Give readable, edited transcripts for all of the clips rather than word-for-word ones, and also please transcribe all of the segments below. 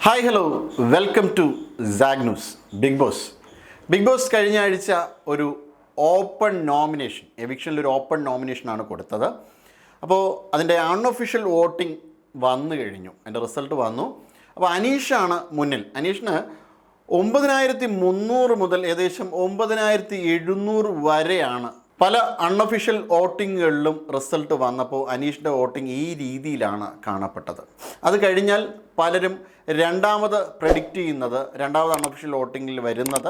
Hi hello welcome to സാഗ് news. Bigg Boss കഴിഞ്ഞ ആഴ്ച ഒരു ഓപ്പൺ നോമിനേഷൻ, എവിക്ഷനിൽ ഒരു ഓപ്പൺ നോമിനേഷനാണ് കൊടുത്തത്. അപ്പോൾ അതിൻ്റെ അൺഒഫീഷ്യൽ വോട്ടിംഗ് വന്നു കഴിഞ്ഞു, അതിൻ്റെ റിസൾട്ട് വന്നു. അപ്പോൾ അനീഷാണ് മുന്നിൽ. അനീഷിന് 9300 മുതൽ ഏകദേശം 9700 വരെയാണ് പല അൺഒഫീഷ്യൽ വോട്ടിങ്ങുകളിലും റിസൾട്ട് വന്നപ്പോൾ അനീഷിൻ്റെ വോട്ടിംഗ് ഈ രീതിയിലാണ് കാണപ്പെട്ടത്. അത് കഴിഞ്ഞാൽ പലരും രണ്ടാമത് പ്രെഡിക്റ്റ് ചെയ്യുന്നത്, രണ്ടാമത് അൺഒഫീഷ്യൽ വോട്ടിങ്ങിൽ വരുന്നത്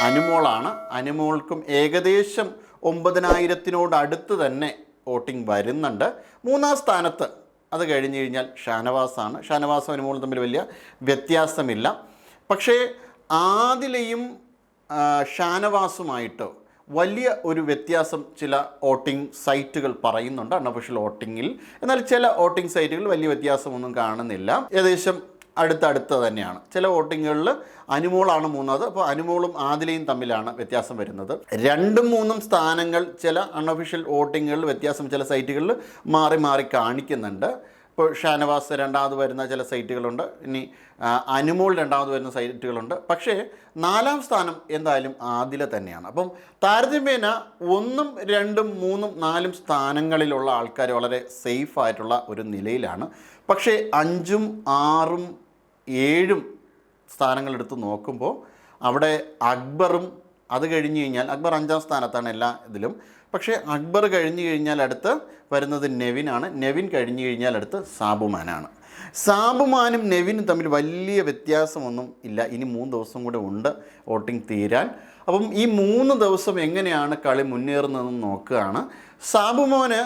അനുമോളാണ്. അനുമോൾക്കും ഏകദേശം 9000-നോട് അടുത്ത് തന്നെ വോട്ടിംഗ് വരുന്നുണ്ട്. മൂന്നാം സ്ഥാനത്ത് അത് കഴിഞ്ഞ് കഴിഞ്ഞാൽ ഷാനവാസാണ്. ഷാനവാസും അനുമോളും തമ്മിൽ വലിയ വ്യത്യാസമില്ല. പക്ഷേ ആദിലയും ഷാനവാസുമായിട്ട് വലിയ ഒരു വ്യത്യാസം ചില വോട്ടിംഗ് സൈറ്റുകൾ പറയുന്നുണ്ട് അൺഒഫീഷ്യൽ വോട്ടിങ്ങിൽ. എന്നാൽ ചില വോട്ടിംഗ് സൈറ്റുകൾ വലിയ വ്യത്യാസമൊന്നും കാണുന്നില്ല, ഏകദേശം അടുത്തടുത്ത് തന്നെയാണ്. ചില വോട്ടിങ്ങുകളിൽ അനുമോളാണ് മൂന്നാമത്. അപ്പോൾ അനുമോളും ആദിലയും തമ്മിലാണ് വ്യത്യാസം വരുന്നത്. 2-3 സ്ഥാനങ്ങൾ ചില അൺഒഫീഷ്യൽ വോട്ടിങ്ങുകളിൽ വ്യത്യാസം ചില സൈറ്റുകളിൽ മാറി മാറി കാണിക്കുന്നുണ്ട്. ഇപ്പോൾ ഷാനവാസ് രണ്ടാമത് വരുന്ന ചില സൈറ്റുകളുണ്ട്, ഇനി അനുമോൾ രണ്ടാമത് വരുന്ന സൈറ്റുകളുണ്ട്. പക്ഷേ 4ാം സ്ഥാനം എന്തായാലും ആദില തന്നെയാണ്. അപ്പം താരതമ്യേന 1, 2, 3, 4 സ്ഥാനങ്ങളിലുള്ള ആൾക്കാർ വളരെ സേഫ് ആയിട്ടുള്ള ഒരു നിലയിലാണ്. പക്ഷേ 5, 6, 7 സ്ഥാനങ്ങളെടുത്ത് നോക്കുമ്പോൾ അവിടെ അക്ബറും, അത് കഴിഞ്ഞ് കഴിഞ്ഞാൽ അക്ബർ 5ാം സ്ഥാനത്താണ് എല്ലാ ഇതിലും. പക്ഷേ അക്ബർ കഴിഞ്ഞ് കഴിഞ്ഞാൽ അടുത്ത് വരുന്നത് നെവിനാണ്. നെവിൻ കഴിഞ്ഞ് കഴിഞ്ഞാൽ അടുത്ത് സാബുമാനാണ്. സാബുമാനും നെവിനും തമ്മിൽ വലിയ വ്യത്യാസമൊന്നും ഇല്ല. ഇനി 3 ദിവസം കൂടെ ഉണ്ട് വോട്ടിംഗ് തീരാൻ. അപ്പം ഈ 3 ദിവസം എങ്ങനെയാണ് കളി മുന്നേറുന്നതെന്ന് നോക്കുകയാണ്. സാബുമോന്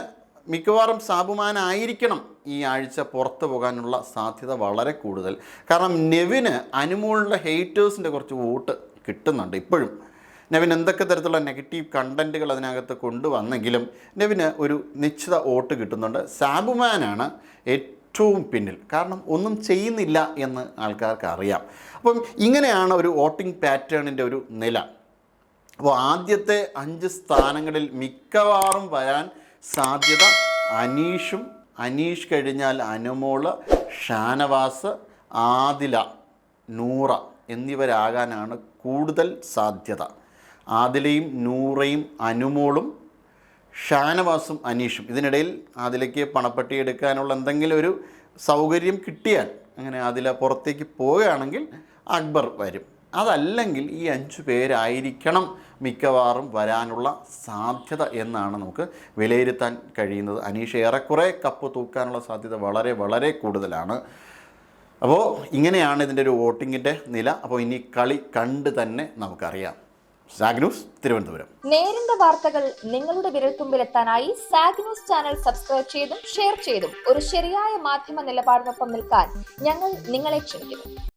മിക്കവാറും സാബുമാനായിരിക്കണം ഈ ആഴ്ച പുറത്തു പോകാനുള്ള സാധ്യത വളരെ കൂടുതൽ. കാരണം നെവിന് അനുമോളുടെ ഹെയ്റ്റേഴ്സിൻ്റെ കുറച്ച് വോട്ട് കിട്ടുന്നുണ്ട് ഇപ്പോഴും. നെവിൻ എന്തൊക്കെ തരത്തിലുള്ള നെഗറ്റീവ് കണ്ടൻറ്റുകൾ അതിനകത്ത് കൊണ്ടുവന്നെങ്കിലും നെവിന് ഒരു നിശ്ചിത വോട്ട് കിട്ടുന്നുണ്ട്. സാബുമാനാണ് ഏറ്റവും പിന്നിൽ, കാരണം ഒന്നും ചെയ്യുന്നില്ല എന്ന് ആൾക്കാർക്ക് അറിയാം. അപ്പം ഇങ്ങനെയാണ് ഒരു വോട്ടിംഗ് പാറ്റേണിൻ്റെ ഒരു നില. അപ്പോൾ ആദ്യത്തെ 5 സ്ഥാനങ്ങളിൽ മിക്കവാറും വരാൻ സാധ്യത അനീഷും, അനീഷ് കഴിഞ്ഞാൽ അനുമോള്, ഷാനവാസ്, ആദില, നൂറ എന്നിവരാകാനാണ് കൂടുതൽ സാധ്യത. ആദിലയും നൂറയും അനുമോളും ഷാനവാസും അനീഷും. ഇതിനിടയിൽ ആദിലയ്ക്ക് പണപ്പെട്ടി എടുക്കാനുള്ള എന്തെങ്കിലും ഒരു സൗകര്യം കിട്ടിയാൽ, അങ്ങനെ ആദില പുറത്തേക്ക് പോവുകയാണെങ്കിൽ അക്ബർ വരും. അതല്ലെങ്കിൽ ഈ 5 പേരായിരിക്കണം മിക്കവാറും വരാനുള്ള സാധ്യത എന്നാണ് നമുക്ക് വിലയിരുത്താൻ കഴിയുന്നത്. അനീഷ് ഏറെക്കുറെ കപ്പ് തൂക്കാനുള്ള സാധ്യത വളരെ വളരെ കൂടുതലാണ്. അപ്പോൾ ഇങ്ങനെയാണ് ഇതിൻ്റെ ഒരു വോട്ടിങ്ങിൻ്റെ നില. അപ്പോൾ ഇനി കളി കണ്ട് തന്നെ നമുക്കറിയാം. Zag news, Thiruvananthapuram. നേരിന്റെ വാർത്തകൾ നിങ്ങളുടെ വിരൽത്തുമ്പിലെത്താനായി സാഗ് ന്യൂസ് ചാനൽ സബ്സ്ക്രൈബ് ചെയ്തും ഷെയർ ചെയ്തും ഒരു ശരിയായ മാധ്യമ നിലപാടിനൊപ്പം നിൽക്കാൻ ഞങ്ങൾ നിങ്ങളെ ക്ഷണിക്കുന്നു.